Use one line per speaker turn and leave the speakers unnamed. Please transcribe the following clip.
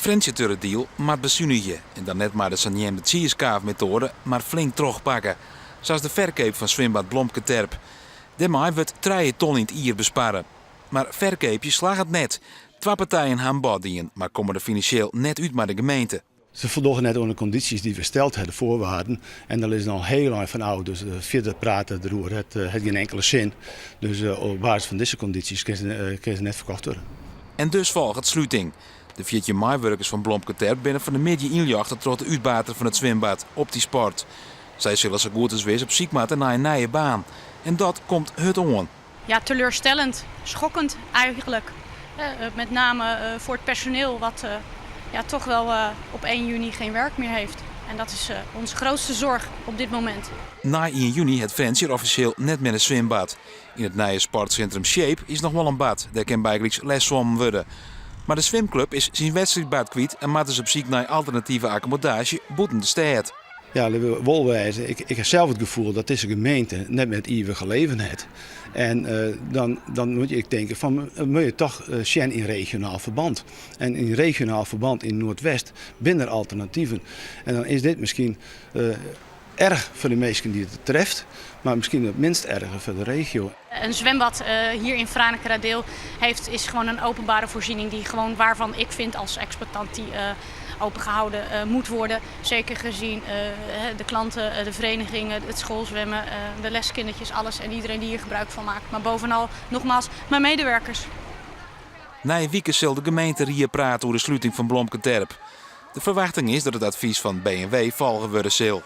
Friendship deal maakt bezuinigen en dan net maar de saniem de cheeskaaf-methode, maar flink terugpakken. Zoals de verkoop van zwembad Blomketerp. Daarmee wordt 3 ton in het jaar besparen. Maar verkoopje slaagt het net. 2 partijen gaan bodien, maar komen er financieel net uit met de gemeente.
Ze voldoen net aan de condities die we steld hebben, voorwaarden. En daar is al heel lang van oud. Dus verder praten erover, het geen enkele zin. Dus op basis van deze condities kan ze net verkocht worden.
En dus volgt het sluiting. De 14 meiwerkers van Blomketerp binnen van de middag injachten tot de uitbater van het zwembad op die sport. Zij zullen zo goed als wees op ziek maken naar een nieuwe baan. En dat komt het on.
Ja, teleurstellend, schokkend eigenlijk. Met name voor het personeel wat toch wel op 1 juni geen werk meer heeft. En dat is onze grootste zorg op dit moment.
Na 1 juni het Friendship officieel net met een zwembad. In het nieuwe sportcentrum Shape is nog wel een bad. Daar kan bijgelijks les zwommen worden. Maar de zwemclub is zijn wedstrijdbad kwijt en maakt dus op zoek naar alternatieve accommodatie boeten de stad.
Ja, dat wil wel wijzen. Ik heb zelf het gevoel dat deze gemeente net met eeuwige leven heeft. En dan moet ik denken van, moet je toch zien in regionaal verband. En in regionaal verband in Noordwest binnen alternatieven. En dan is dit misschien erg voor de mensen die het treft, maar misschien het minst erger voor de regio.
Een zwembad hier in Franekeradeel is gewoon een openbare voorziening waarvan ik vind als exploitant die opengehouden moet worden. Zeker gezien de klanten, de verenigingen, het schoolzwemmen, de leskindertjes, alles en iedereen die hier gebruik van maakt. Maar bovenal, nogmaals, mijn medewerkers.
Na een week zal de gemeente hier praten over de sluiting van Blomketerp. De verwachting is dat het advies van B&W volgen worden zal.